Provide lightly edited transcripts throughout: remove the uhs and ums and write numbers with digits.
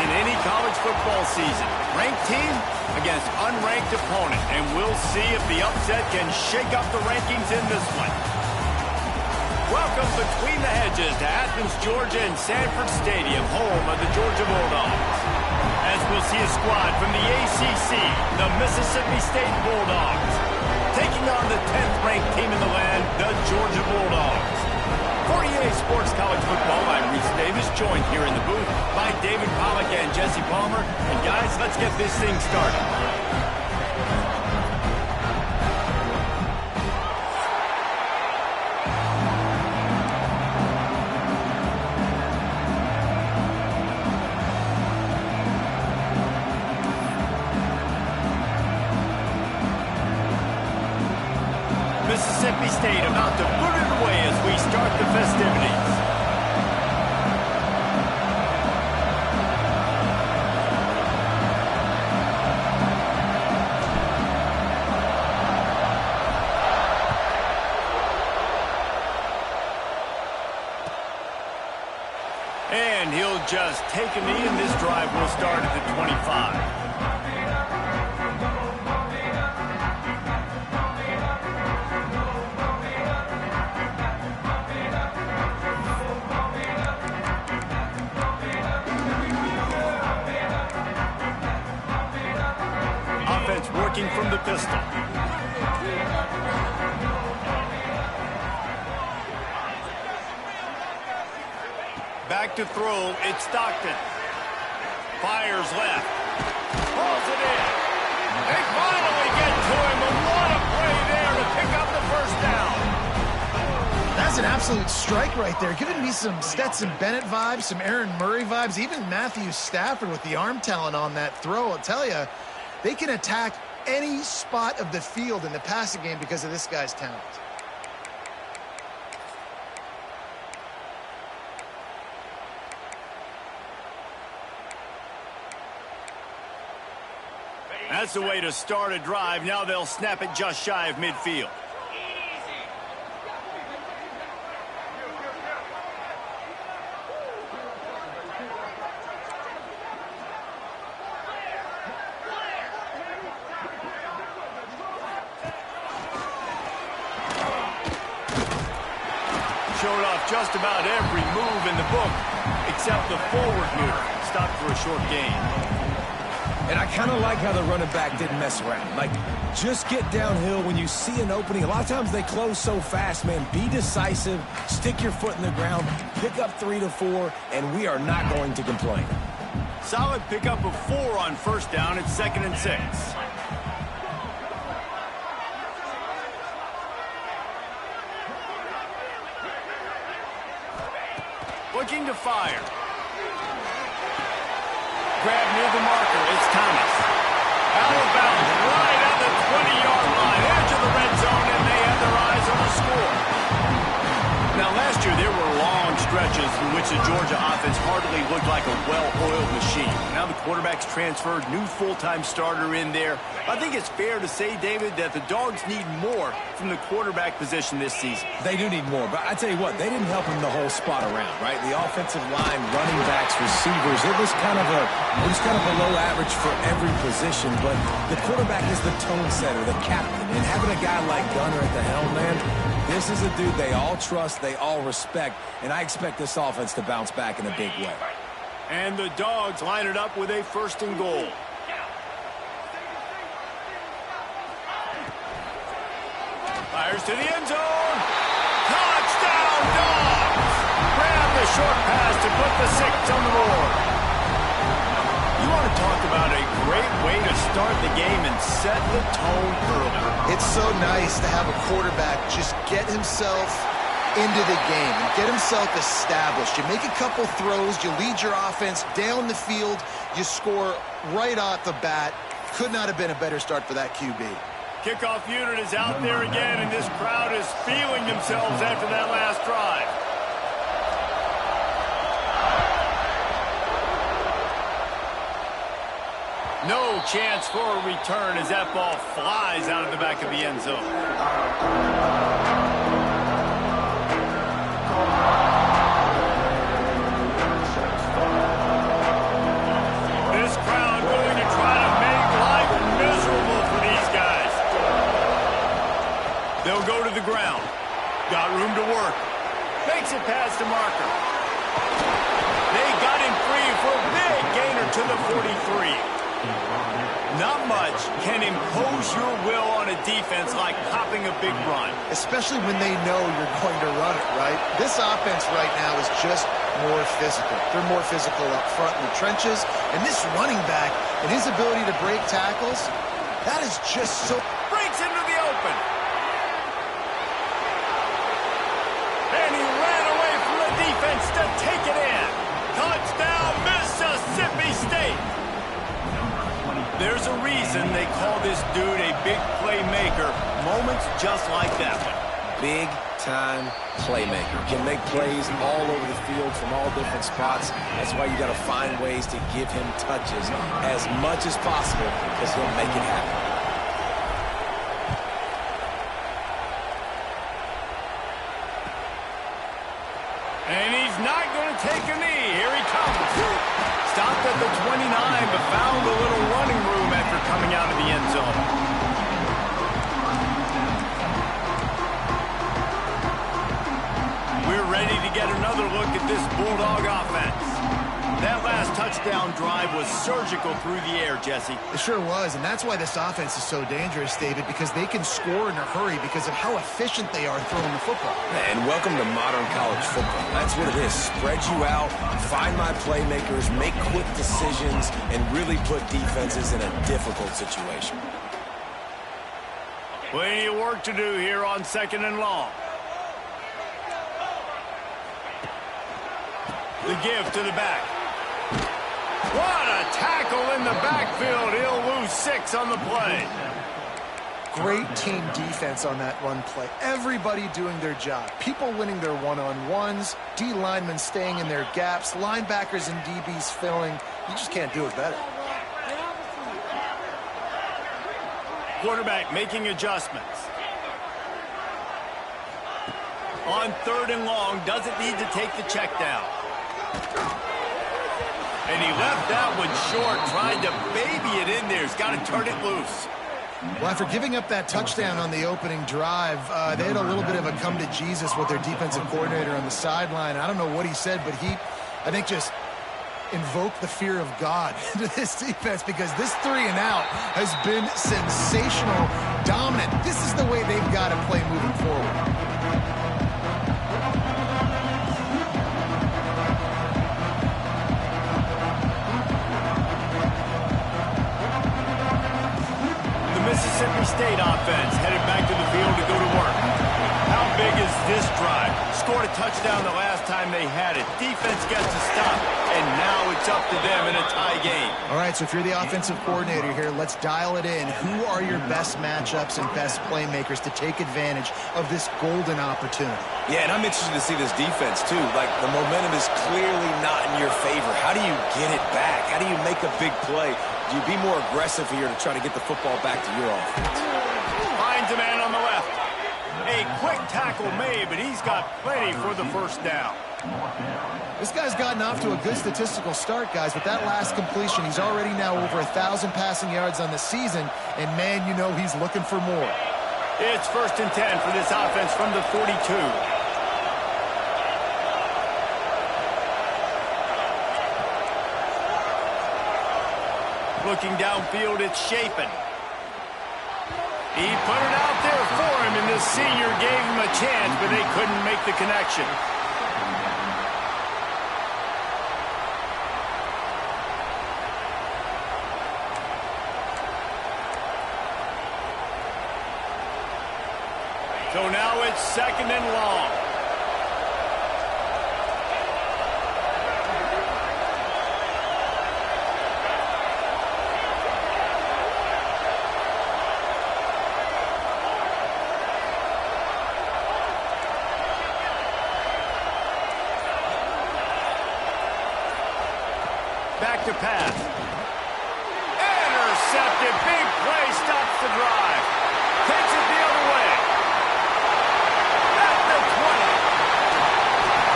in any college football season. Ranked team against unranked opponent. And we'll see if the upset can shake up the rankings in this one. Welcome between the hedges to Athens, Georgia and Sanford Stadium, home of the Georgia Bulldogs. As we'll see a squad from the ACC, the Mississippi State Bulldogs, taking on the 10th ranked team in the land, the Georgia Bulldogs. For EA Sports College Football, I'm Reese Davis, joined here in the booth by David Pollack and Jesse Palmer. And guys, let's get this thing started. Mississippi State about to put it away as we start the festivities. And he'll just take a knee, and this drive will start at the 25. Working from the pistol. Back to throw, it's Stockton. Fires left. Pulls it in. They finally get to him, and what a play there to pick up the first down. That's an absolute strike right there. Giving me some Stetson Bennett vibes, some Aaron Murray vibes, even Matthew Stafford with the arm talent on that throw. I'll tell you, they can attack any spot of the field in the passing game because of this guy's talent. That's the way to start a drive. Now they'll snap it just shy of midfield. Showed off just about every move in the book, except the forward move. Stopped for a short gain. And I kind of like how the running back didn't mess around. Like, just get downhill when you see an opening. A lot of times they close so fast, man. Be decisive, stick your foot in the ground, pick up 3 to 4, and we are not going to complain. Solid pickup of 4 on first down. It's 2nd and 6. Looking to fire. Grab near the marker. It's Thomas. Out of bounds, right on the 20-yard line. Edge of the red zone, and they have their eyes on the score. Now, last year, there were long stretches in which the Georgia offense hardly looked like a well-oiled machine. Now the quarterback's transferred, new full-time starter in there. I think it's fair to say, David, that the Dogs need more from the quarterback position this season. They do need more, but I tell you what, they didn't help him the whole spot around, right? The offensive line, running backs, receivers, it was kind of below average for every position, but the quarterback is the tone setter, the captain, and having a guy like Gunner at the helm, man, this is a dude they all trust, they all respect, and I expect this offense to bounce back in a big way. And the Dogs line it up with a 1st and goal. Fires to the end zone. Touchdown, Dogs! Grab the short pass to put the 6 on the board. You want to talk about a great way to start the game and set the tone early. It's so nice to have a quarterback just get himself into the game and get himself established. You make a couple throws, you lead your offense down the field, you score right off the bat. Could not have been a better start for that QB. Kickoff unit is out there again, and this crowd is feeling themselves after that last drive. No chance for a return as that ball flies out of the back of the end zone. got room to work. Makes it past the marker. They got him free for a big gainer to the 43. Not much can impose your will on a defense like popping a big run. Especially when they know you're going to run it, right? This offense right now is just more physical. They're more physical up front in the trenches. And this running back and his ability to break tackles, that is just so... Breaks into the open. And he ran away from the defense to take it in. Touchdown, Mississippi State. There's a reason they call this dude a big playmaker. Moments just like that one. Big-time playmaker. Can make plays all over the field from all different spots. That's why you got to find ways to give him touches as much as possible because he'll make it happen. And he's not going to take a knee. Here he comes. Stopped at the 29, but found a little running room after coming out of the end zone. We're ready to get another look at this Bulldog offense. That last touchdown drive was surgical through the air, Jesse. It sure was, and that's why this offense is so dangerous, David, because they can score in a hurry because of how efficient they are throwing the football. And welcome to modern college football. That's what it is. Spread you out, find my playmakers, make quick decisions, and really put defenses in a difficult situation. Plenty of work to do here on 2nd and long. The give to the back. What a tackle in the backfield. He'll lose 6 on the play. Great team defense on that run play. Everybody doing their job. People winning their one-on-ones, D linemen staying in their gaps, linebackers and DBs filling. You just can't do it better. Quarterback making adjustments. On 3rd and long, doesn't need to take the check down. And he left that one short, tried to baby it in there. He's got to turn it loose. Well, after giving up that touchdown on the opening drive, they had a little bit of a come to Jesus with their defensive coordinator on the sideline. I don't know what he said, but he, I think, just invoked the fear of God into this defense because this 3-and-out has been sensational, dominant. This is the way they've got to play moving forward. Mississippi State offense headed back to the field to go to work. How big is this drive? Scored a touchdown the last time they had it. Defense gets a stop, and now it's up to them in a tie game. All right, so if you're the offensive coordinator here, let's dial it in. Who are your best matchups and best playmakers to take advantage of this golden opportunity? Yeah, and I'm interested to see this defense, too. Like, the momentum is clearly not in your favor. How do you get it back? How do you make a big play? Do you be more aggressive here to try to get the football back to your offense? Finds a man on the left. A quick tackle made, but he's got plenty for the first down. This guy's gotten off to a good statistical start, guys. With that last completion, he's already now over 1,000 passing yards on the season, and, man, you know he's looking for more. It's 1st and 10 for this offense from the 42. Looking downfield, it's Shapen. He put it out there for him, and the senior gave him a chance, but they couldn't make the connection. So now it's 2nd and long. Back to pass. Intercepted. Big play. Stops the drive. Takes it the other way. At the 20.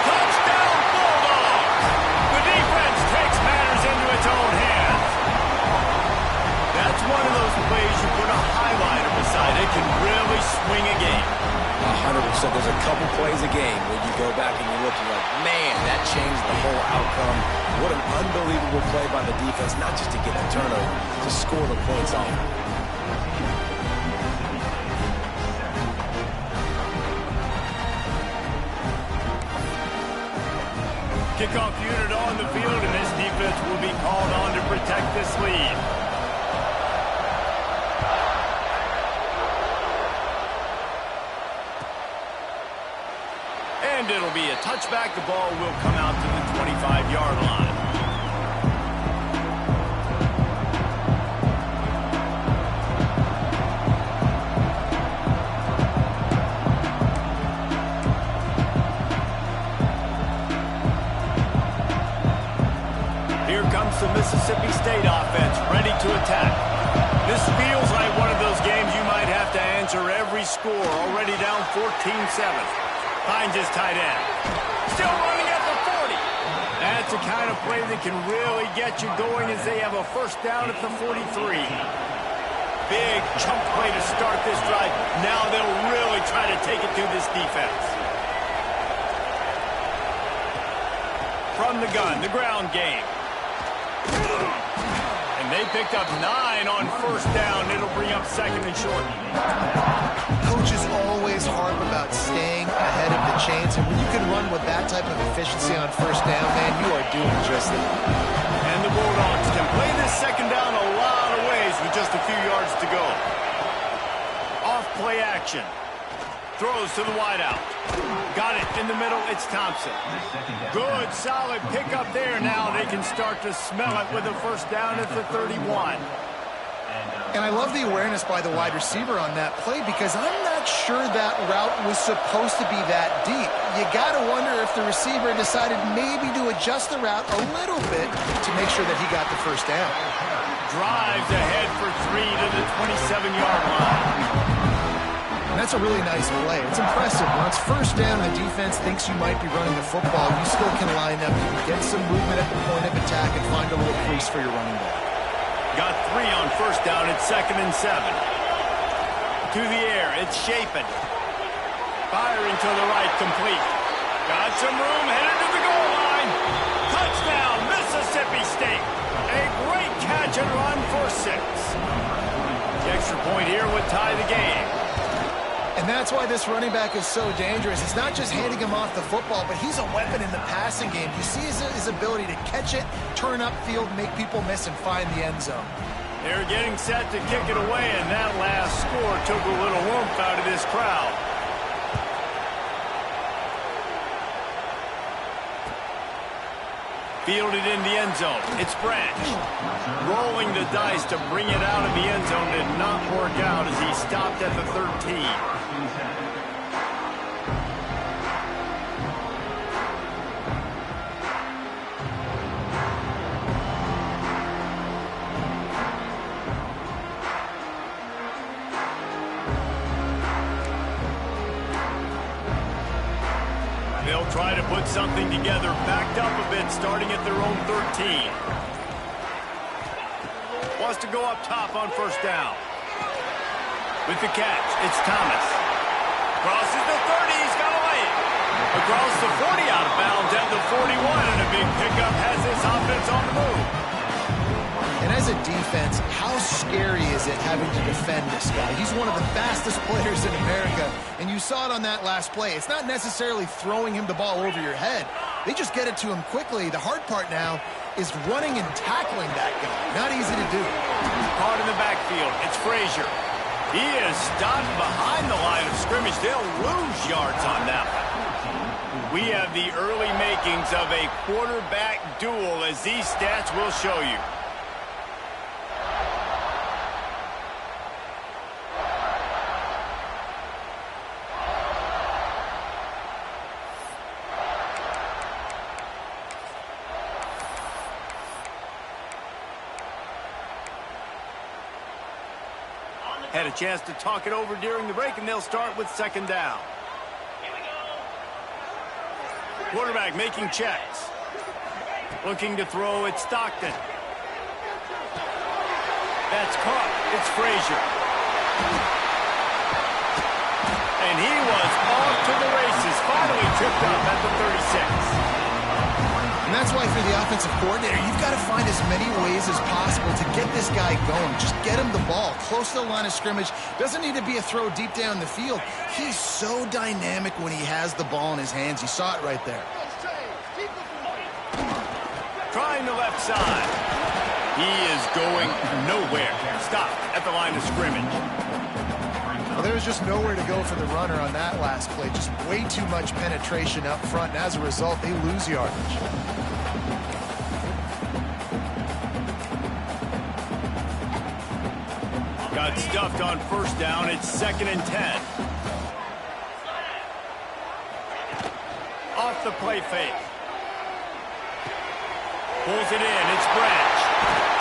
Touchdown Bulldogs. The defense takes matters into its own hands. That's one of those plays you put a highlighter beside it. Can really swing a game. 100%. There's a couple plays a game where you go back and you look and you're like, man, that changed the whole outcome. What an unbelievable play by the defense, not just to get the turnover, to score the points on it. Kickoff unit on the field, and this defense will be called on to protect this lead. And it'll be a touchback. The ball will come out to the 25-yard line. Here comes the Mississippi State offense, ready to attack. This feels like one of those games you might have to answer every score. Already down 14-7. Finds his tight end. Still running at the 40. That's the kind of play that can really get you going as they have a first down at the 43. Big chunk play to start this drive. Now they'll really try to take it to this defense. From the gun, the ground game. And they picked up 9 on first down. It'll bring up second and short. Coaches always harp about staying ahead of the chains, and when you can run with that type of efficiency on first down, man, you are doing just that. And the Bulldogs can play this second down a lot of ways with just a few yards to go. Off play action. Throws to the wideout. Got it in the middle. It's Thompson. Good, solid pickup there. Now they can start to smell it with a first down at the 31. And I love the awareness by the wide receiver on that play because I'm not sure that route was supposed to be that deep. You got to wonder if the receiver decided maybe to adjust the route a little bit to make sure that he got the first down. Drives ahead for 3 to the 27-yard line. And that's a really nice play. It's impressive. Once first down, the defense thinks you might be running the football. You still can line up. You can get some movement at the point of attack and find a little crease for your running back. Got 3 on first down at 2nd and 7. To the air, it's Shapen. Firing to the right, complete. Got some room, headed to the goal line. Touchdown, Mississippi State. A great catch and run for 6. The extra point here would tie the game. And that's why this running back is so dangerous. It's not just handing him off the football, but he's a weapon in the passing game. You see his ability to catch it, turn upfield, make people miss, and find the end zone. They're getting set to kick it away, and that last score took a little warmth out of this crowd. Fielded in the end zone. It's Branch. Rolling the dice to bring it out of the end zone did not work out as he stopped at the 13. They'll try to put something together, backed up a bit, starting at their own 13. Wants to go up top on first down. With the catch, it's Thomas. Crosses the 30, he's got a lane. Across the 40, out of bounds at the 41, and a big pickup has this offense on the move. And as a defense, how scary is it having to defend this guy? He's one of the fastest players in America, and you saw it on that last play. It's not necessarily throwing him the ball over your head. They just get it to him quickly. The hard part now is running and tackling that guy. Not easy to do. Caught in the backfield. It's Frazier. He is stopped behind the line of scrimmage. They'll lose yards on that one. We have the early makings of a quarterback duel, as these stats will show you. Had a chance to talk it over during the break, and they'll start with second down. Quarterback making checks. Looking to throw, it's Stockton. That's caught. It's Frazier. and he was off to the races. Finally tripped up at the 36. And that's why for the offensive coordinator, you've got to find as many ways as possible to get this guy going. Just get him the ball close to the line of scrimmage. Doesn't need to be a throw deep down the field. He's so dynamic when he has the ball in his hands. You saw it right there. Trying the left side. He is going nowhere. Stop at the line of scrimmage. Well, there was just nowhere to go for the runner on that last play. Just way too much penetration up front, and as a result, they lose yardage. Got stuffed on first down. It's 2nd and 10. Off the play fake. Pulls it in. It's Branch.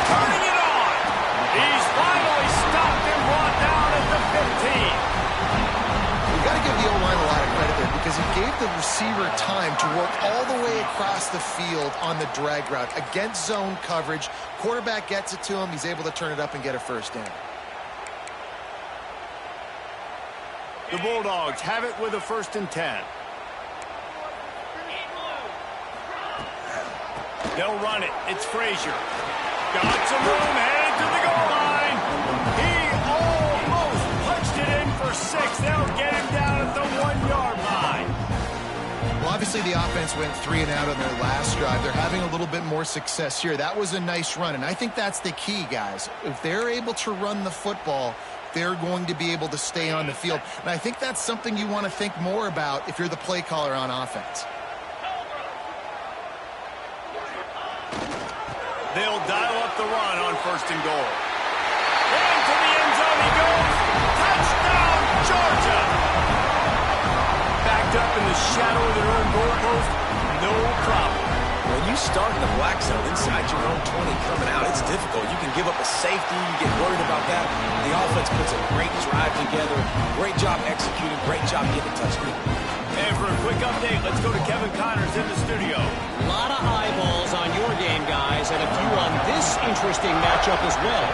Turning it on. He's finally stopped and brought down at the 15. You've got to give the O-line a lot of credit there because he gave the receiver time to work all the way across the field on the drag route. Against zone coverage, quarterback gets it to him. He's able to turn it up and get a first down. The Bulldogs have it with a 1st and 10. They'll run it. It's Frazier. Got some room, headed to the goal line. He almost punched it in for 6. They'll get him down at the 1-yard line. Well, obviously the offense went 3 and out on their last drive. They're having a little bit more success here. That was a nice run, and I think that's the key, guys. If they're able to run the football, they're going to be able to stay on the field. And I think that's something you want to think more about if you're the play caller on offense. They'll dial up the run on 1st and goal. Into the end zone he goes. Touchdown, Georgia! Backed up in the shadow of their own goalpost, no problem. When you start in the black zone inside your own 20 coming out, it's difficult. You can give up a safety. You get worried about that. The offense puts a great drive together. Great job executing. Great job getting a touchdown. And for a quick update, let's go to Kevin Connors in the studio. A lot of eyeballs on your game, guys, and a few on this interesting matchup as well.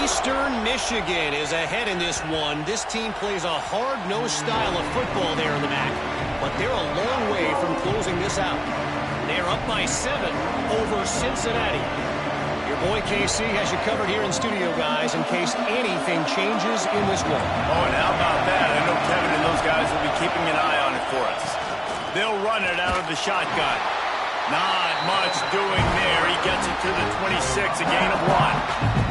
Eastern Michigan is ahead in this one. This team plays a hard-nosed style of football there in the back, but they're a long way from closing this out. They're up by 7 over Cincinnati. Your boy KC has you covered here in studio, guys, in case anything changes in this one. Oh, and how about that? I know Kevin and those guys will be keeping an eye on it for us. They'll run it out of the shotgun. Not much doing there. He gets it to the 26, a gain of 1.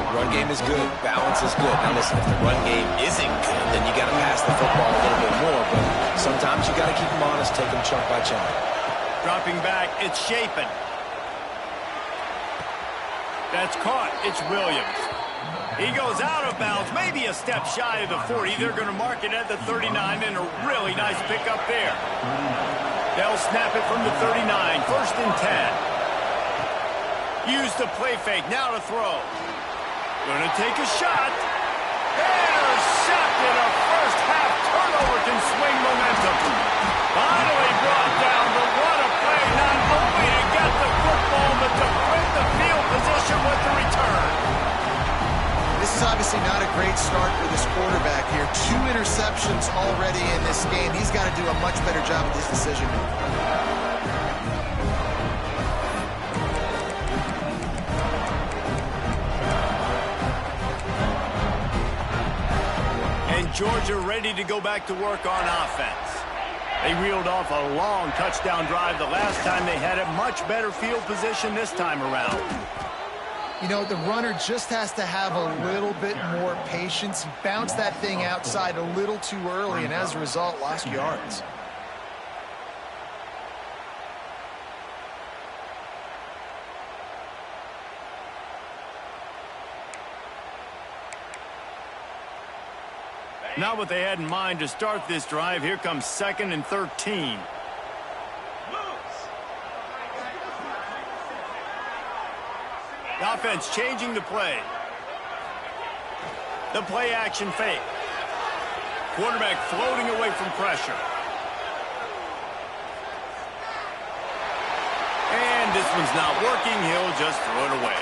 Run game is good. Balance is good. Now listen, if the run game isn't good, then you got to pass the football a little bit more. But sometimes you got to keep them honest, take them chunk by chunk. Dropping back, it's Shapen. That's caught. It's Williams. He goes out of bounds, maybe a step shy of the 40. They're going to mark it at the 39, and a really nice pickup there. They'll snap it from the 39, 1st and 10. Use the play fake, now to throw. Going to take a shot. Intercepted. A first-half turnover can swing momentum. Finally brought down, but what a play. Not only to get the football, but to print the field position with the return. This is obviously not a great start for this quarterback here. 2 interceptions already in this game. He's got to do a much better job with his decision making. Georgia ready to go back to work on offense. They reeled off a long touchdown drive the last time they had a much better field position this time around. You know, the runner just has to have a little bit more patience. He bounced that thing outside a little too early, and as a result, lost yards. Not what they had in mind to start this drive. Here comes 2nd and 13. The offense changing the play. The play action fake. Quarterback floating away from pressure. And this one's not working. He'll just throw it away.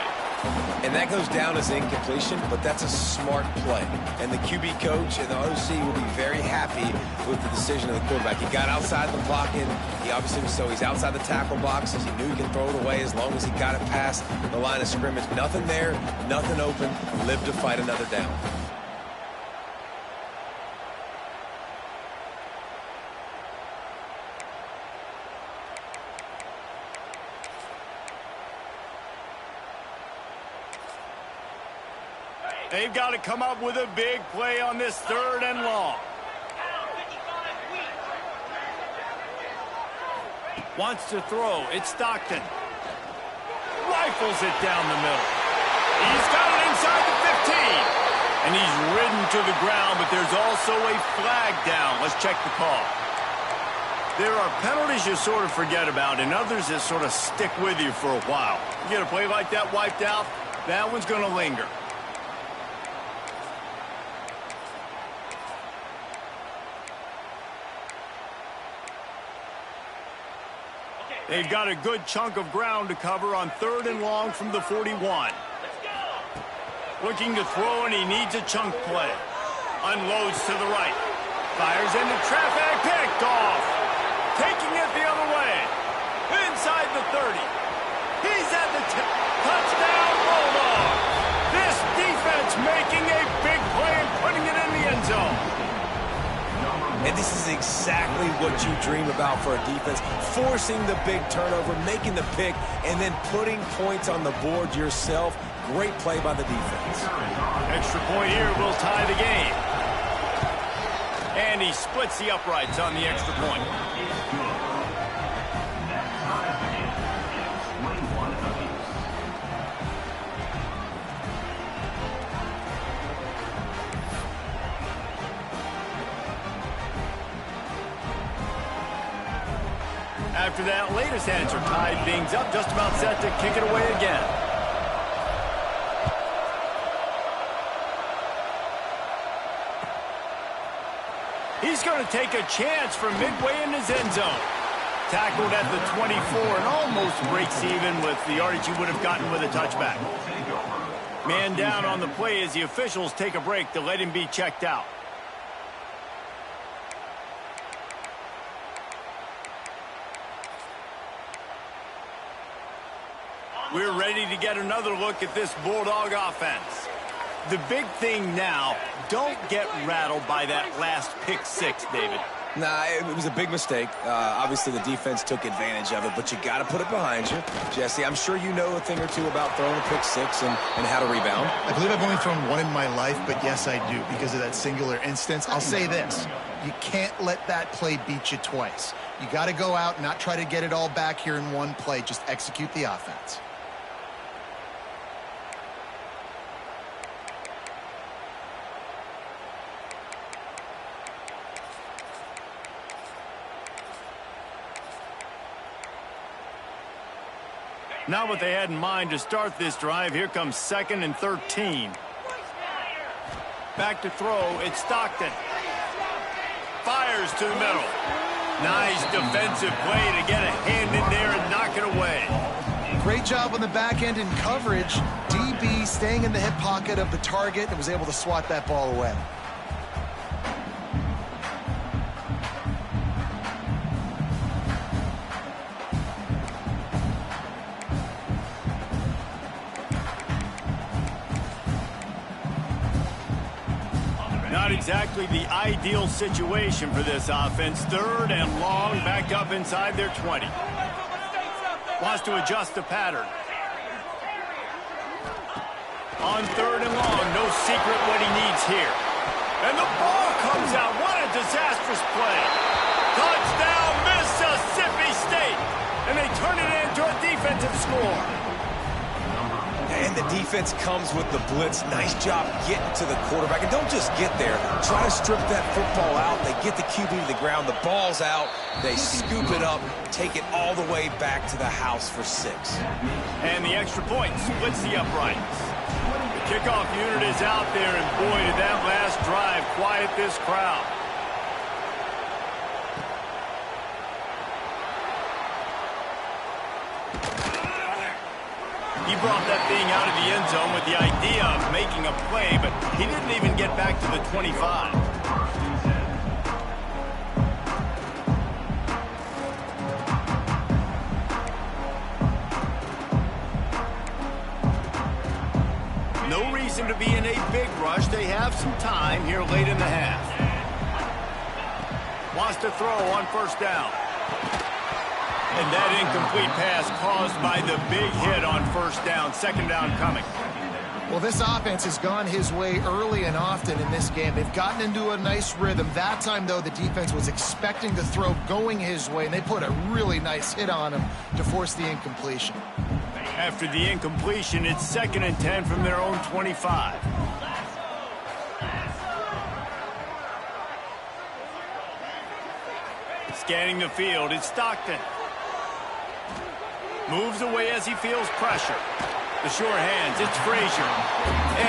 And that goes down as incompletion, but that's a smart play. And the QB coach and the OC will be very happy with the decision of the quarterback. He got outside the pocket. He obviously was he's outside the tackle boxes. He knew he can throw it away as long as he got it past the line of scrimmage. Nothing there, nothing open. Live to fight another down. They've got to come up with a big play on this 3rd and long. Wants to throw. It's Stockton. Rifles it down the middle. He's got it inside the 15. And he's ridden to the ground, but there's also a flag down. Let's check the call. There are penalties you sort of forget about and others that sort of stick with you for a while. You get a play like that wiped out, that one's going to linger. They've got a good chunk of ground to cover on 3rd and long from the 41. Looking to throw, and he needs a chunk play. Unloads to the right. Fires into traffic. Picked off. Taking it the other way. Inside the 30. He's at the touchdown Bulldog. This defense making a big play and putting it in the end zone. And this is exactly what you dream about for a defense. Forcing the big turnover, making the pick, and then putting points on the board yourself. Great play by the defense. Extra point here will tie the game. And he splits the uprights on the extra point. After that latest answer tied things up, just about set to kick it away again. He's going to take a chance from midway in his end zone. Tackled at the 24 and almost breaks even with the yardage he would have gotten with a touchback. Man down on the play as the officials take a break to let him be checked out. We're ready to get another look at this Bulldog offense. The big thing now, don't get rattled by that last pick six, David. Nah, it was a big mistake. Obviously, the defense took advantage of it, but you got to put it behind you. Jesse, I'm sure you know a thing or two about throwing a pick six and how to rebound. I believe I've only thrown one in my life, but yes, I do because of that singular instance. I'll say this. You can't let that play beat you twice. You got to go out, not try to get it all back here in one play. Just execute the offense. Not what they had in mind to start this drive. Here comes 2nd and 13. Back to throw. It's Stockton. Fires to the middle. Nice defensive play to get a hand in there and knock it away. Great job on the back end in coverage. DB staying in the hip pocket of the target and was able to swat that ball away. Not exactly the ideal situation for this offense. 3rd and long, back up inside their 20. Wants to adjust the pattern. On 3rd and long, no secret what he needs here. And the ball comes out. What a disastrous play. Touchdown, Mississippi State. And they turn it into a defensive score. And the defense comes with the blitz. Nice job getting to the quarterback. And don't just get there. Try to strip that football out. They get the QB to the ground. The ball's out. They scoop it up, take it all the way back to the house for 6. And the extra point splits the uprights. The kickoff unit is out there, and boy, did that last drive quiet this crowd. He brought that thing out of the end zone with the idea of making a play, but he didn't even get back to the 25. No reason to be in a big rush. They have some time here late in the half. Wants to throw on first down. And that incomplete pass caused by the big hit on first down. Second down coming. Well, this offense has gone his way early and often in this game. They've gotten into a nice rhythm. That time, though, the defense was expecting the throw going his way, and they put a really nice hit on him to force the incompletion. After the incompletion, it's 2nd and 10 from their own 25. Scanning the field, it's Stockton. Moves away as he feels pressure. The short hands, it's Frazier.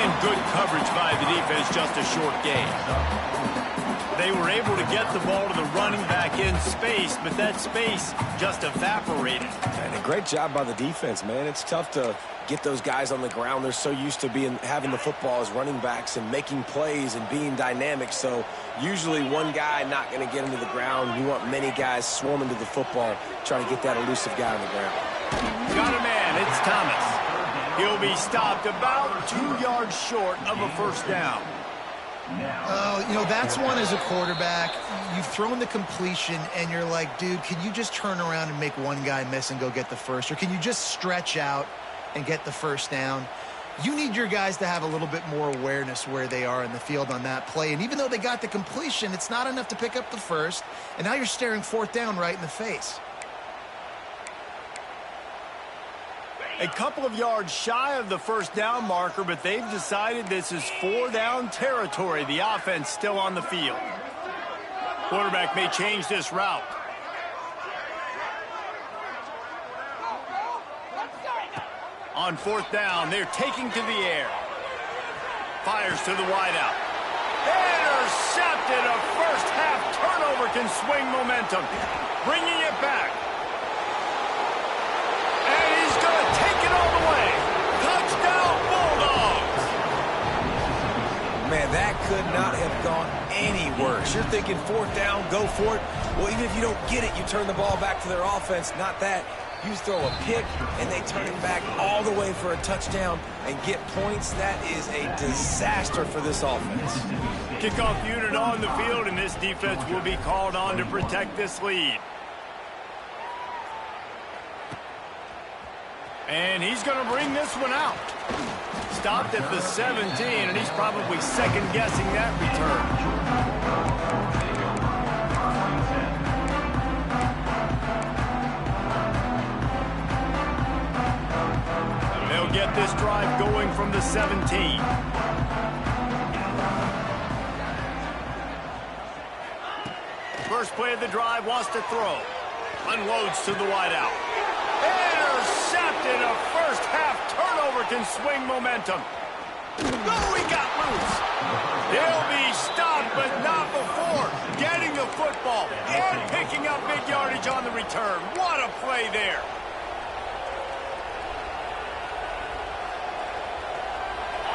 And good coverage by the defense, just a short gain. They were able to get the ball to the running back in space, but that space just evaporated. And a great job by the defense, man. It's tough to get those guys on the ground. They're so used to having the football as running backs and making plays and being dynamic. So usually one guy not going to get into the ground. You want many guys swarming to the football, trying to get that elusive guy on the ground. Got a man, it's Thomas. He'll be stopped about 2 yards short of a first down. You know, that's one as a quarterback. You've thrown the completion, and you're like, dude, can you just turn around and make one guy miss and go get the first? Or can you just stretch out and get the first down? You need your guys to have a little bit more awareness where they are in the field on that play. And even though they got the completion, it's not enough to pick up the first. And now you're staring 4th down right in the face. A couple of yards shy of the first down marker, but they've decided this is 4-down territory. The offense still on the field. Quarterback may change this route. On 4th down, they're taking to the air. Fires to the wideout. Intercepted. A first-half turnover can swing momentum. Bringing it back. And he's going to take it all the way. Touchdown, Bulldogs. Man, that could not have gone any worse. You're thinking 4th down, go for it. Well, even if you don't get it, you turn the ball back to their offense. Not that. You throw a pick, and they turn it back all the way for a touchdown and get points. That is a disaster for this offense. Kickoff unit on the field, and this defense will be called on to protect this lead. And he's going to bring this one out. Stopped at the 17, and he's probably second-guessing that return. They'll get this drive going from the 17. First play of the drive, wants to throw. Unloads to the wideout. Intercepted. A first-half turnover can swing momentum. Oh, he got loose. He'll be stopped, but not before getting the football and picking up big yardage on the return. What a play there.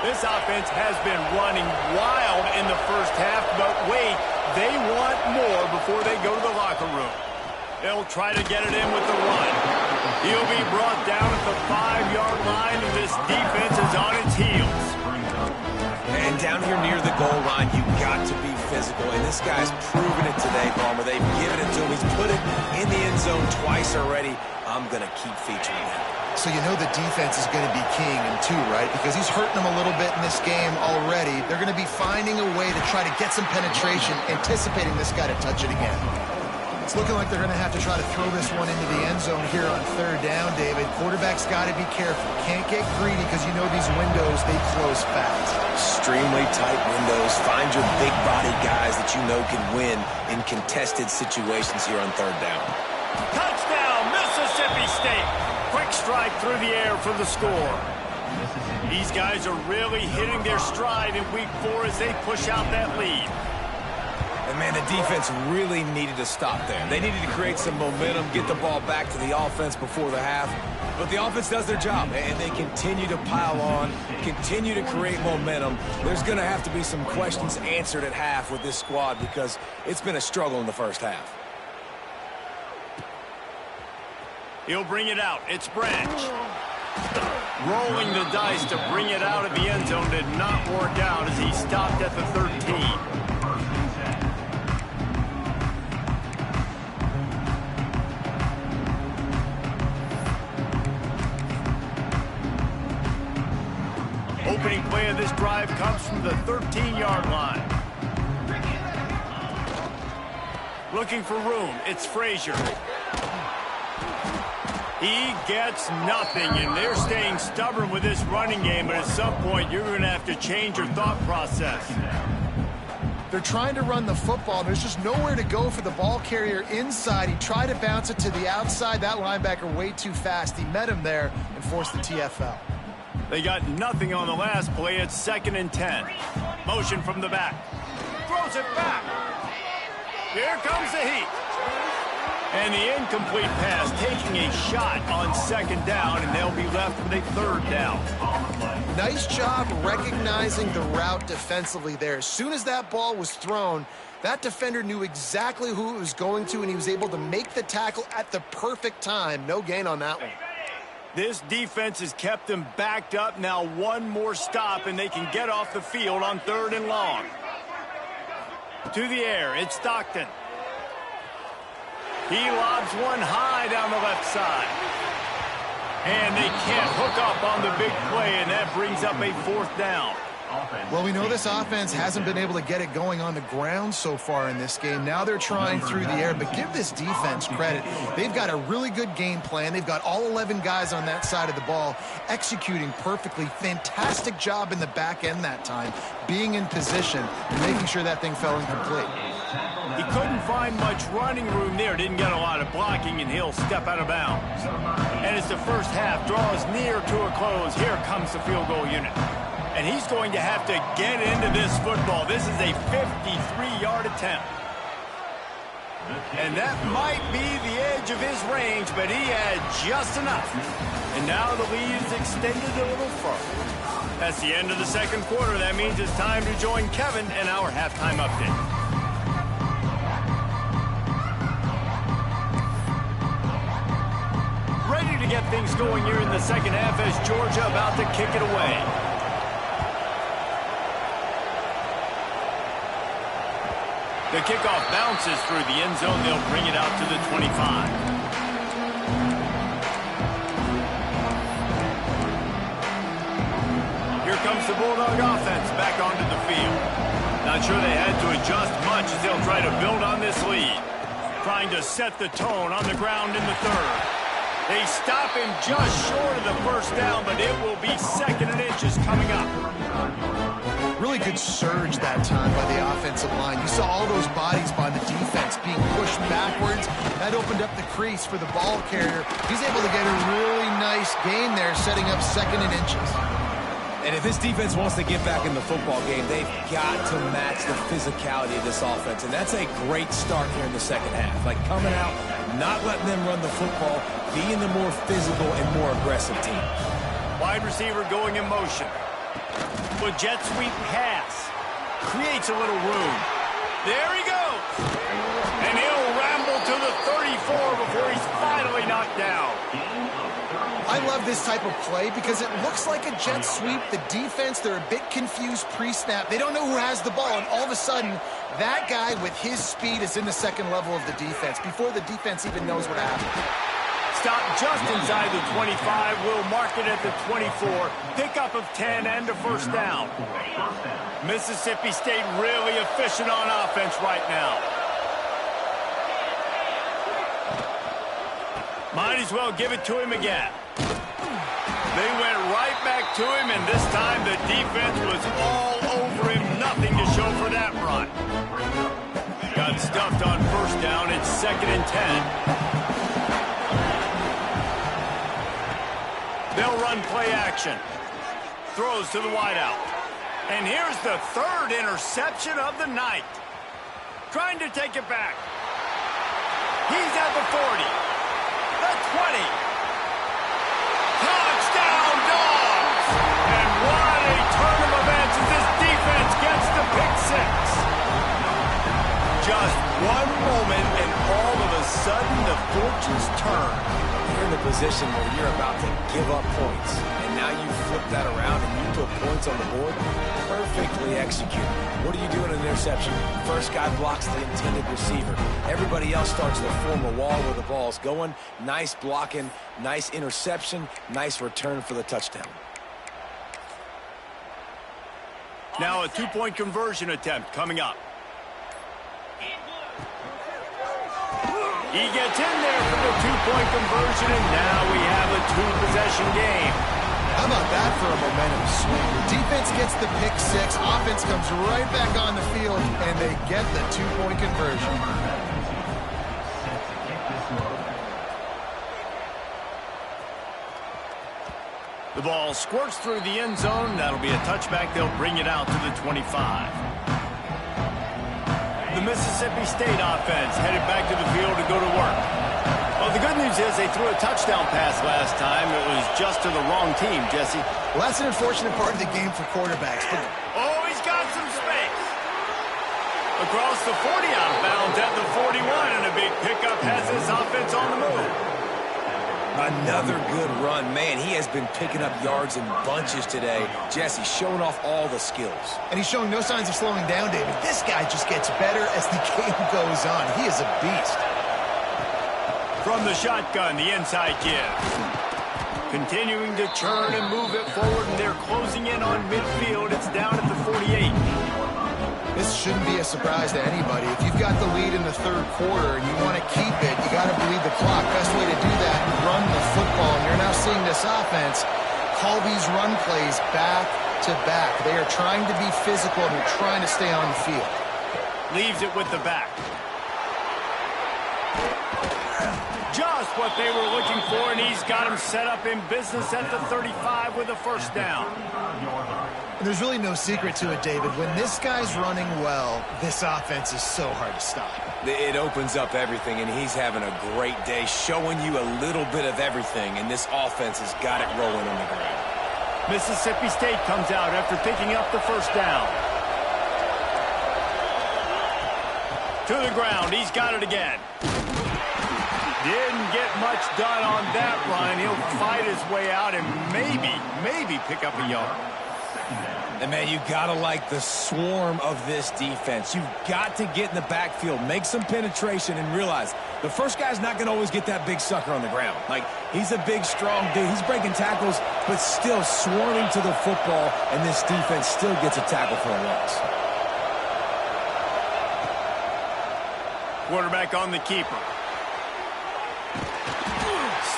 This offense has been running wild in the first half, but wait, they want more before they go to the locker room. They'll try to get it in with the run. He'll be brought down at the 5-yard line, and this defense is on its heels. And down here near the goal line, you've got to be physical, and this guy's proven it today, Palmer. They've given it to him. He's put it in the end zone twice already. I'm going to keep featuring him. So you know the defense is going to be keying him too, right? Because he's hurting them a little bit in this game already. They're going to be finding a way to try to get some penetration, anticipating this guy to touch it again. It's looking like they're going to have to try to throw this one into the end zone here on 3rd down, David. Quarterback's got to be careful. Can't get greedy because you know these windows, they close fast. Extremely tight windows. Find your big body guys that you know can win in contested situations here on 3rd down. Touchdown, Mississippi State. Quick strike through the air for the score. These guys are really hitting their stride in week 4 as they push out that lead. And, man, the defense really needed to stop there. They needed to create some momentum, get the ball back to the offense before the half. But the offense does their job, and they continue to pile on, continue to create momentum. There's going to have to be some questions answered at half with this squad because it's been a struggle in the first half. He'll bring it out. It's Branch. Rolling the dice to bring it out of the end zone did not work out as he stopped at the 13. Opening play of this drive comes from the 13-yard line. Looking for room. It's Frazier. He gets nothing, and they're staying stubborn with this running game, but at some point you're going to have to change your thought process. They're trying to run the football. There's just nowhere to go for the ball carrier inside. He tried to bounce it to the outside. That linebacker way too fast. He met him there and forced the TFL. They got nothing on the last play. It's 2nd and 10. Motion from the back. Throws it back. Here comes the heat. And the incomplete pass taking a shot on 2nd down, and they'll be left with a 3rd down. Nice job recognizing the route defensively there. As soon as that ball was thrown, that defender knew exactly who it was going to, and he was able to make the tackle at the perfect time. No gain on that one. This defense has kept them backed up. Now one more stop, and they can get off the field on 3rd and long. To the air, it's Stockton. He lobs one high down the left side. And they can't hook up on the big play, and that brings up a 4th down. Well, we know this offense hasn't been able to get it going on the ground so far in this game. Now they're trying through the air, but give this defense credit. They've got a really good game plan. They've got all 11 guys on that side of the ball executing perfectly. Fantastic job in the back end that time, being in position and making sure that thing fell incomplete. He couldn't find much running room there. Didn't get a lot of blocking, and he'll step out of bounds. And as the first half draws near to a close, here comes the field goal unit. And he's going to have to get into this football. This is a 53-yard attempt. And that might be the edge of his range, but he had just enough. And now the lead is extended a little further. That's the end of the 2nd quarter. That means it's time to join Kevin and our halftime update. Ready to get things going here in the 2nd half as Georgia about to kick it away. The kickoff bounces through the end zone. They'll bring it out to the 25. Here comes the Bulldog offense back onto the field. Not sure they had to adjust much as they'll try to build on this lead. Trying to set the tone on the ground in the 3rd. They stop him just short of the 1st down, but it will be 2nd and inches coming up. Really good surge that time by the offensive line. You saw all those bodies by the defense being pushed backwards. That opened up the crease for the ball carrier. He's able to get a really nice gain there, setting up 2nd and inches. And if this defense wants to get back in the football game, they've got to match the physicality of this offense. And that's a great start here in the 2nd half. Like coming out, not letting them run the football, being the more physical and more aggressive team. Wide receiver going in motion. With jet sweep pass. Creates a little room. There he goes. And he'll ramble to the 34 before he's finally knocked down. I love this type of play because it looks like a jet sweep. The defense, they're a bit confused pre-snap. They don't know who has the ball, and all of a sudden, that guy with his speed is in the 2nd level of the defense before the defense even knows what happened. Stop just inside the 25. We'll mark it at the 24. Pickup of 10 and a 1st down. Mississippi State really efficient on offense right now. Might as well give it to him again. They went right back to him, and this time the defense was all over him. Nothing to show for that run. Got stuffed on 1st down. It's 2nd and 10. They'll run play action. Throws to the wideout. And here's the 3rd interception of the night. Trying to take it back. He's at the 40. The 20. One moment, and all of a sudden, the fortunes turn. You're in a position where you're about to give up points, and now you flip that around and you put points on the board. Perfectly executed. What do you do in an interception? First guy blocks the intended receiver. Everybody else starts to form a wall where the ball's going. Nice blocking, nice interception, nice return for the touchdown. Now a two-point conversion attempt coming up. He gets in there for the two-point conversion, and now we have a two-possession game. How about that for a momentum swing? The defense gets the pick six, offense comes right back on the field, and they get the two-point conversion. The ball squirts through the end zone. That'll be a touchback. They'll bring it out to the 25. The Mississippi State offense headed back to the field to go to work. Well, the good news is they threw a touchdown pass last time. It was just to the wrong team, Jesse. Well, that's an unfortunate part of the game for quarterbacks. But oh, he's got some space. Across the 40 out of bounds at the 41, and a big pickup has this offense on the move. Another good run. Man, he has been picking up yards in bunches today. Jesse showing off all the skills. And he's showing no signs of slowing down, David. This guy just gets better as the game goes on. He is a beast. From the shotgun, the inside give. Continuing to churn and move it forward, and they're closing in on midfield. It's down at the 48. This shouldn't be a surprise to anybody. If you've got the lead in the third quarter and you want to keep it, you got to bleed the clock. Best way to do that, run the football. And you're now seeing this offense call these run plays back to back. They are trying to be physical and they're trying to stay on the field. Leaves it with the back. Just what they were looking for, and he's got him set up in business at the 35 with a first down. And there's really no secret to it, David. When this guy's running well, this offense is so hard to stop. It opens up everything, and he's having a great day, showing you a little bit of everything, and this offense has got it rolling on the ground. Mississippi State comes out after picking up the first down. To the ground, he's got it again. Didn't get much done on that run. He'll fight his way out and maybe pick up a yard. And, man, you got to like the swarm of this defense. You've got to get in the backfield, make some penetration, and realize the first guy's not going to always get that big sucker on the ground. Like, he's a big, strong dude. He's breaking tackles, but still swarming to the football, and this defense still gets a tackle for a loss. Quarterback on the keeper.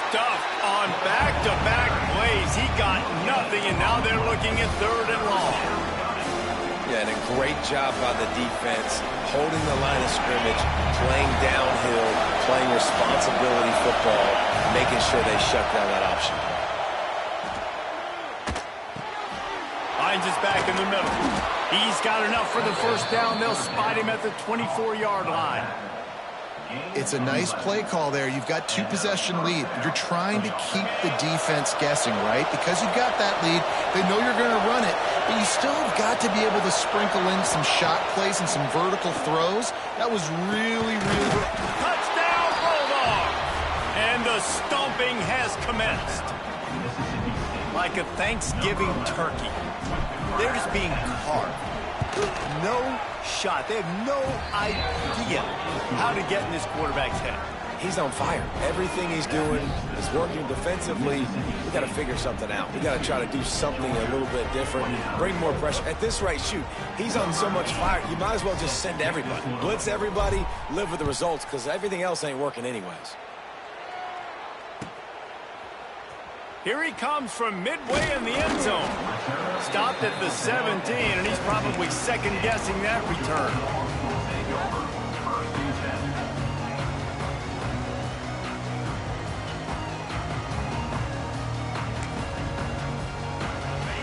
Stuffed on back-to-back plays. He got nothing, and now they're looking at third and long. Yeah, and a great job by the defense, holding the line of scrimmage, playing downhill, playing responsibility football, making sure they shut down that option. Finds his back in the middle. He's got enough for the first down. They'll spot him at the 24-yard line. It's a nice play call there. You've got two-possession lead. You're trying to keep the defense guessing, right? Because you've got that lead, they know you're going to run it, but you still have got to be able to sprinkle in some shot plays and some vertical throws. That was really good. Touchdown, Bulldog! And the stomping has commenced. Like a Thanksgiving turkey. They're just being carved. No shot. They have no idea how to get in this quarterback's head. He's on fire. Everything he's doing is working defensively. We got to figure something out. We got to try to do something a little bit different, bring more pressure. At this rate, shoot, he's on so much fire, you might as well just send everybody. Blitz everybody, live with the results, because everything else ain't working anyways. Here he comes from midway in the end zone. Stopped at the 17, and he's probably second-guessing that return.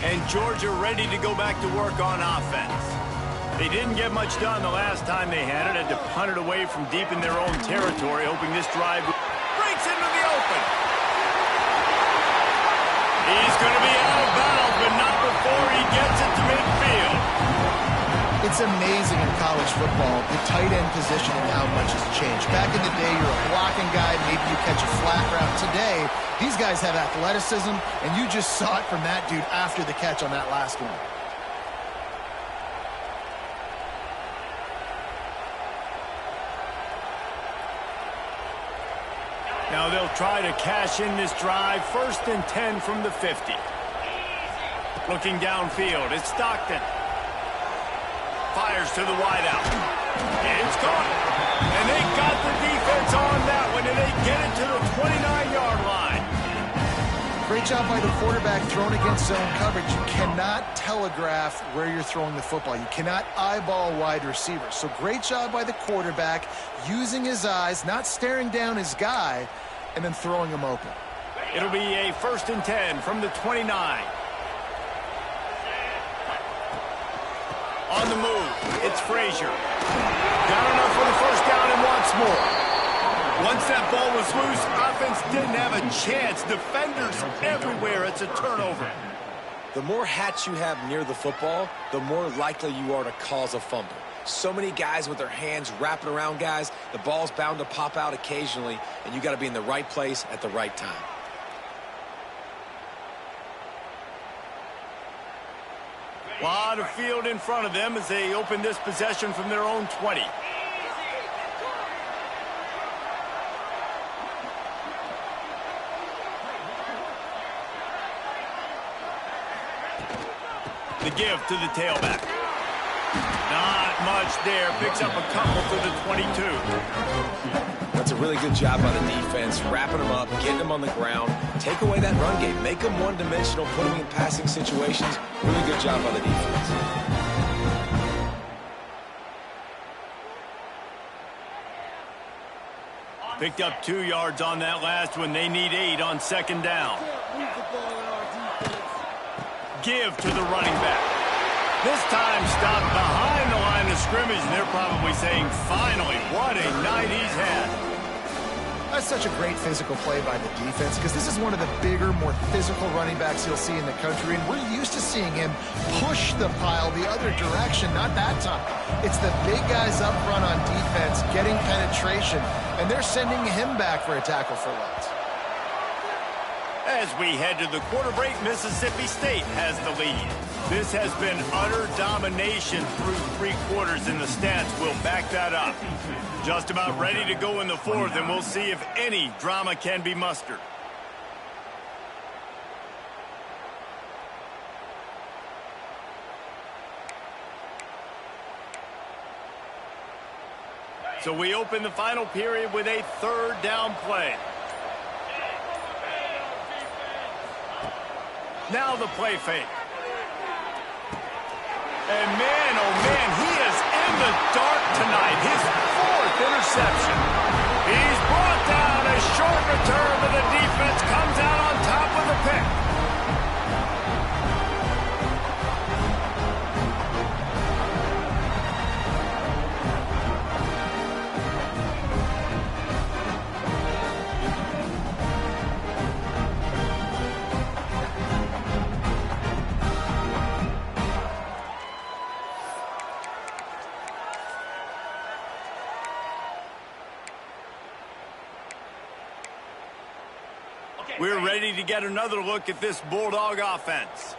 And Georgia ready to go back to work on offense. They didn't get much done the last time they had it. Had to punt it away from deep in their own territory, hoping this drive breaks into the open. He's going to be out of bounds, but not before he gets it to midfield. It's It's amazing in college football, the tight end position and how much has changed. Back in the day, you're a blocking guy, maybe you catch a flat route. Today, these guys have athleticism, and you just saw it from that dude after the catch on that last one. Now they'll try to cash in this drive. 1st and 10 from the 50. Looking downfield, it's Stockton. Fires to the wideout. It's gone. And they got the defense on that one, and they get it to the 29-yard line. Great job by the quarterback throwing against zone coverage. You cannot telegraph where you're throwing the football. You cannot eyeball wide receivers. So great job by the quarterback using his eyes, not staring down his guy, and then throwing him open. It'll be a 1st and 10 from the 29. On the move, it's Frazier. Got enough for the 1st down and wants more. Once that ball was loose, offense didn't have a chance. Defenders everywhere. It's a turnover. The more hats you have near the football, the more likely you are to cause a fumble. So many guys with their hands wrapping around guys, the ball's bound to pop out occasionally, and you got to be in the right place at the right time. A lot of field in front of them as they open this possession from their own 20. The give to the tailback. Not much there. Picks up a couple to the 22. That's a really good job by the defense, wrapping them up, getting them on the ground. Take away that run game. Make them one-dimensional, put them in passing situations. Really good job by the defense. Picked up 2 yards on that last one. They need 8 on 2nd down. Give to the running back. This time stopped behind the line of scrimmage, and they're probably saying, finally, what a night he's had. That's such a great physical play by the defense because this is one of the bigger, more physical running backs you'll see in the country, and we're used to seeing him push the pile the other direction, not that time. It's the big guys up front on defense getting penetration, and they're sending him back for a tackle for loss. As we head to the quarter break, Mississippi State has the lead. This has been utter domination through 3 quarters, and the stats will back that up. Just about ready to go in the 4th, and we'll see if any drama can be mustered. So we open the final period with a 3rd down play. Now the play fake. And man, oh man, he is in the dark tonight. His 4th interception. He's brought down. A short return, but the defense comes out on top with the pick. We're ready to get another look at this Bulldog offense.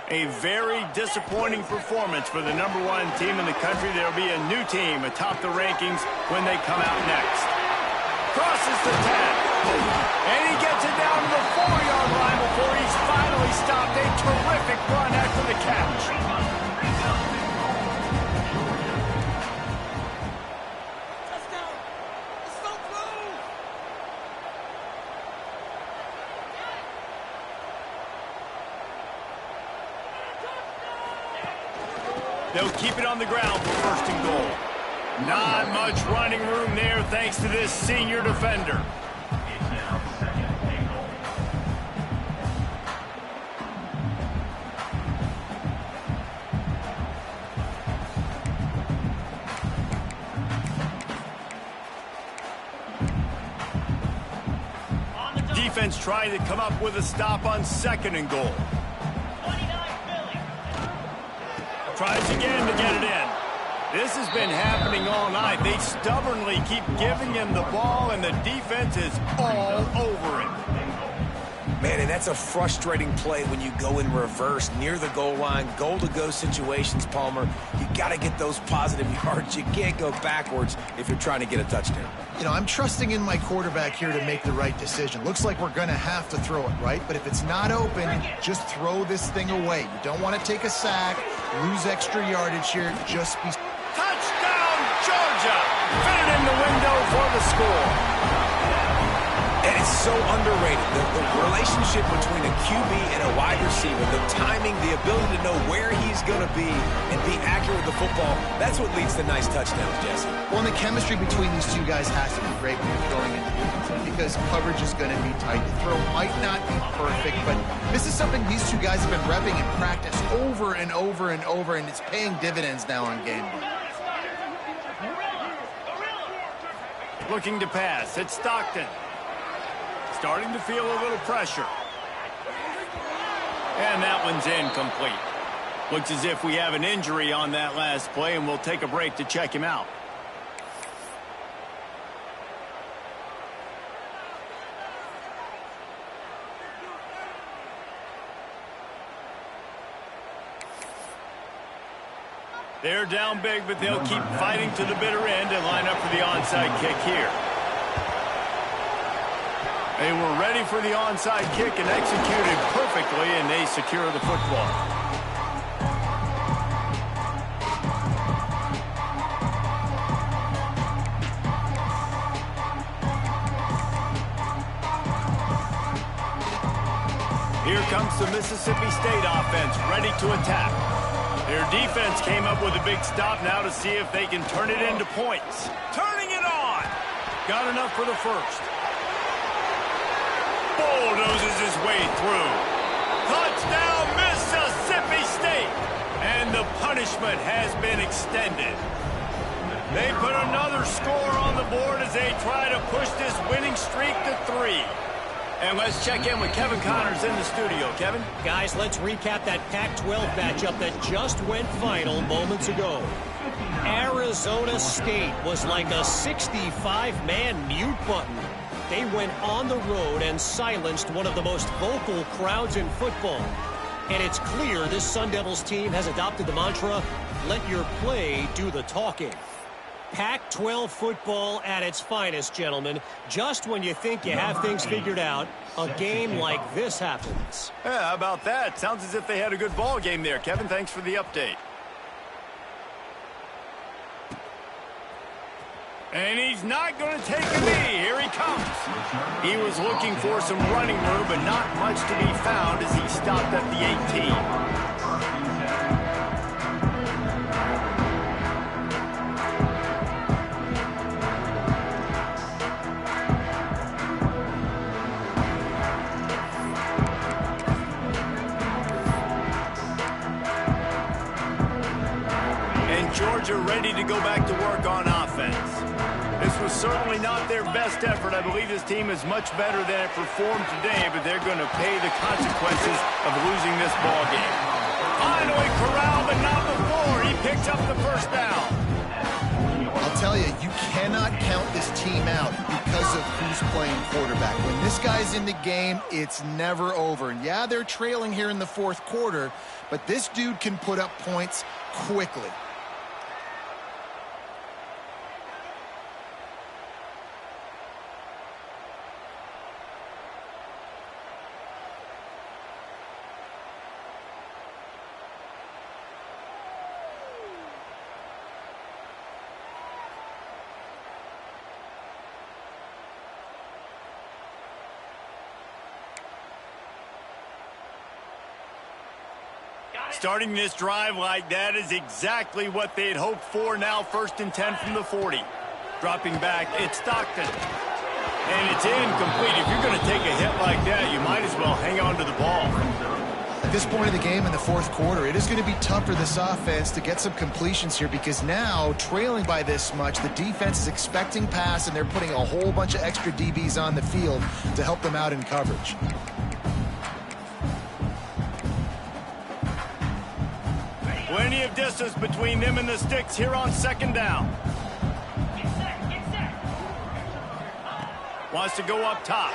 A very disappointing performance for the #1 team in the country. There'll be a new team atop the rankings when they come out next. Crosses the 10. And he gets it down to the 4-yard line before he's finally stopped. A terrific run after the catch. They'll keep it on the ground for 1st and goal. Not much running room there thanks to this senior defender. Defense trying to come up with a stop on 2nd and goal. Tries again to get it in. This has been happening all night. They stubbornly keep giving him the ball, and the defense is all over it. Man, and that's a frustrating play when you go in reverse near the goal line, goal-to-go situations, Palmer. You got to get those positive yards. You can't go backwards if you're trying to get a touchdown. You know, I'm trusting in my quarterback here to make the right decision. Looks like we're going to have to throw it, right? But if it's not open, just throw this thing away. You don't want to take a sack, lose extra yardage here. Just be... Touchdown, Georgia! Fit it in the window for the score. And it's so underrated. The relationship between a QB and a wide receiver, the timing, the ability to know where he's going to be and be accurate with the football, that's what leads to nice touchdowns, Jesse. Well, and the chemistry between these two guys has to be great when you're throwing into defense because coverage is going to be tight. The throw might not be perfect, but this is something these two guys have been repping in practice over and over and over, and it's paying dividends now on game day. Looking to pass. It's Stockton. Starting to feel a little pressure. And that one's incomplete. Looks as if we have an injury on that last play, and we'll take a break to check him out. They're down big, but they'll keep fighting to the bitter end and line up for the onside kick here. They were ready for the onside kick and executed perfectly, and they secure the football. Here comes the Mississippi State offense, ready to attack. Their defense came up with a big stop now to see if they can turn it into points. Turning it on! Got enough for the first. Bulldozes his way through. Touchdown, Mississippi State! And the punishment has been extended. They put another score on the board as they try to push this winning streak to 3. And let's check in with Kevin Connors in the studio. Kevin? Guys, let's recap that Pac-12 matchup that just went final moments ago. Arizona State was like a 65-man mute button. They went on the road and silenced one of the most vocal crowds in football. And it's clear this Sun Devils team has adopted the mantra, let your play do the talking. Pac-12 football at its finest, gentlemen. Just when you think you have things figured out, a game like this happens. Yeah, how about that? Sounds as if they had a good ball game there. Kevin, thanks for the update. And he's not going to take a knee. Here he comes. He was looking for some running room, but not much to be found as he stopped at the 18. Georgia ready to go back to work on offense. This was certainly not their best effort. I believe this team is much better than it performed today, but they're going to pay the consequences of losing this ball game. Finally corralled, but not before. He picks up the first down. I'll tell you, you cannot count this team out because of who's playing quarterback. When this guy's in the game, it's never over. And yeah, they're trailing here in the fourth quarter, but this dude can put up points quickly. Starting this drive like that is exactly what they had hoped for. Now 1st and 10 from the 40. Dropping back, it's Stockton. And it's incomplete. If you're going to take a hit like that, you might as well hang on to the ball. At this point of the game in the fourth quarter, it is going to be tough for this offense to get some completions here because now, trailing by this much, the defense is expecting pass, and they're putting a whole bunch of extra DBs on the field to help them out in coverage. Plenty of distance between them and the sticks here on second down. Wants to go up top.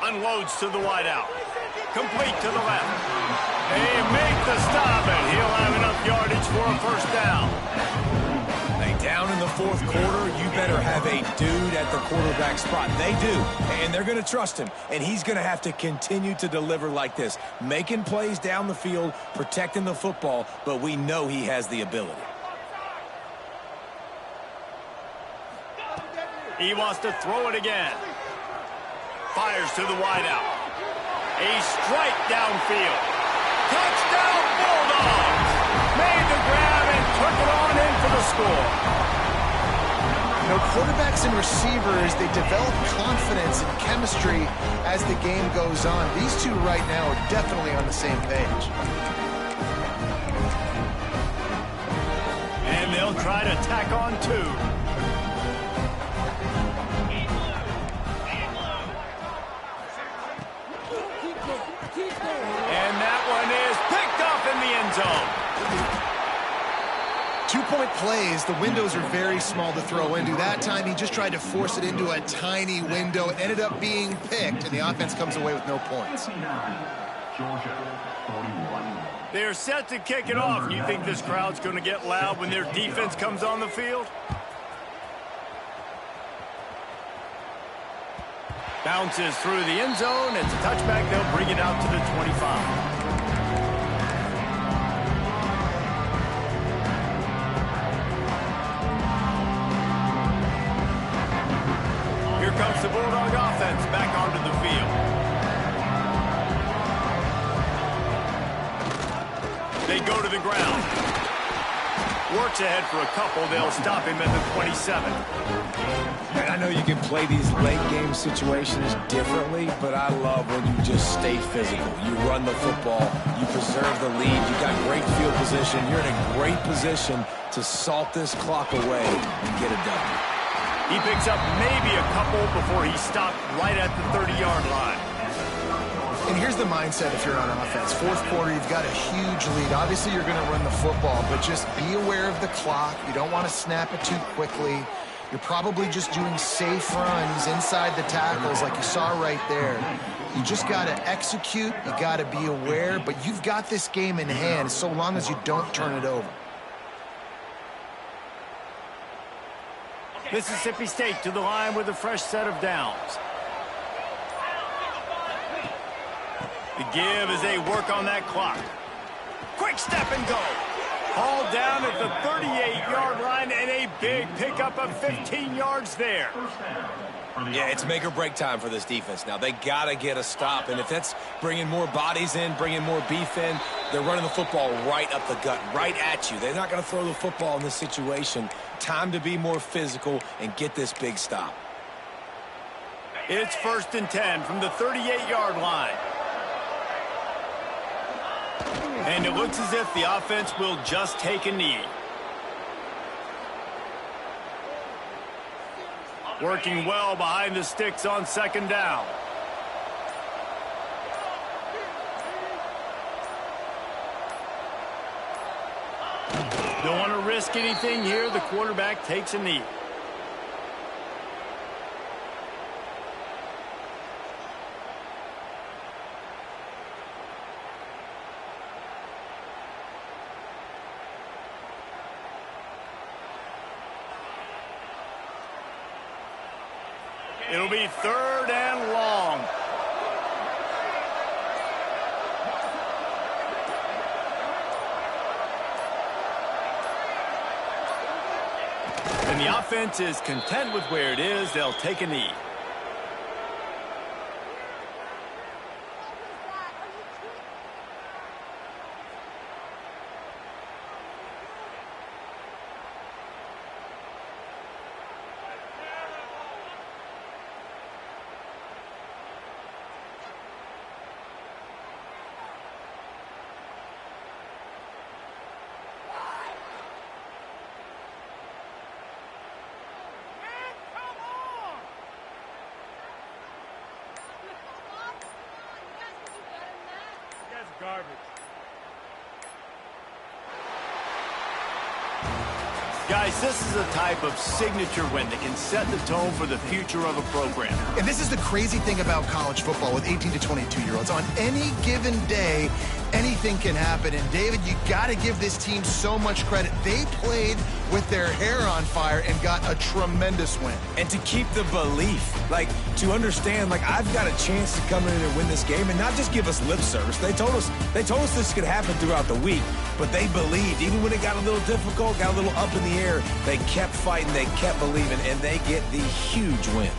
Unloads to the wideout. Complete to the left. They make the stop, and he'll have enough yardage for a first down. Hey, down in the fourth quarter, you better have a dude at the quarterback spot. They do, and they're going to trust him, and he's going to have to continue to deliver like this, making plays down the field, protecting the football, but we know he has the ability. He wants to throw it again. Fires to the wideout. A strike downfield. Touchdown Bulldogs! Made the grab and took it on in for the score. You know, quarterbacks and receivers, they develop confidence and chemistry as the game goes on. These two right now are definitely on the same page. And they'll try to tack on two. And that one is picked up in the end zone. 2-point plays, the windows are very small to throw into. That time he just tried to force it into a tiny window. It ended up being picked, and the offense comes away with no points. Georgia 41. They're set to kick it off. And you think this crowd's going to get loud when their defense comes on the field? Bounces through the end zone. It's a touchback. They'll bring it out to the 25. Here comes the Bulldog offense back onto the field. They go to the ground. Works ahead for a couple. They'll stop him at the 27. And I know you can play these late game situations differently, but I love when you just stay physical. You run the football, you preserve the lead, you got great field position, you're in a great position to salt this clock away and get it done. He picks up maybe a couple before he stopped right at the 30-yard line. And here's the mindset if you're on offense. Fourth quarter, you've got a huge lead. Obviously, you're going to run the football, but just be aware of the clock. You don't want to snap it too quickly. You're probably just doing safe runs inside the tackles like you saw right there. You just got to execute. You got to be aware, but you've got this game in hand so long as you don't turn it over. Mississippi State to the line with a fresh set of downs. The give as they work on that clock. Quick step and go. Hauled down at the 38-yard line and a big pickup of 15 yards there. Yeah, it's make or break time for this defense now. They got to get a stop, and if that's bringing more bodies in, bringing more beef in, they're running the football right up the gut, right at you. They're not going to throw the football in this situation. Time to be more physical and get this big stop. It's 1st and 10 from the 38-yard line. And it looks as if the offense will just take a knee. Working well behind the sticks on second down. Don't want to risk anything here. The quarterback takes a knee. It'll be 3rd and long. And the offense is content with where it is. They'll take a knee. Garbage. Guys, this is a type of signature win that can set the tone for the future of a program. And this is the crazy thing about college football with 18 to 22-year-olds. On any given day, anything can happen. And, David, you got to give this team so much credit. They played with their hair on fire and got a tremendous win. And to keep the belief, like, to understand, like, I've got a chance to come in and win this game and not just give us lip service. They told us this could happen throughout the week, but they believed. Even when it got a little difficult, got a little up in the air, they kept fighting, they kept believing, and they get the huge win.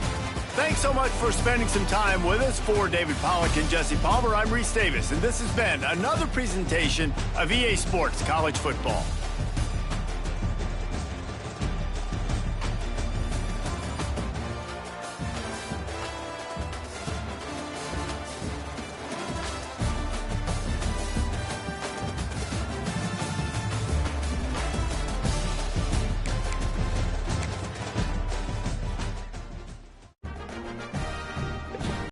Thanks so much for spending some time with us. For David Pollack and Jesse Palmer, I'm Reese Davis, and this has been another presentation of EA Sports College Football.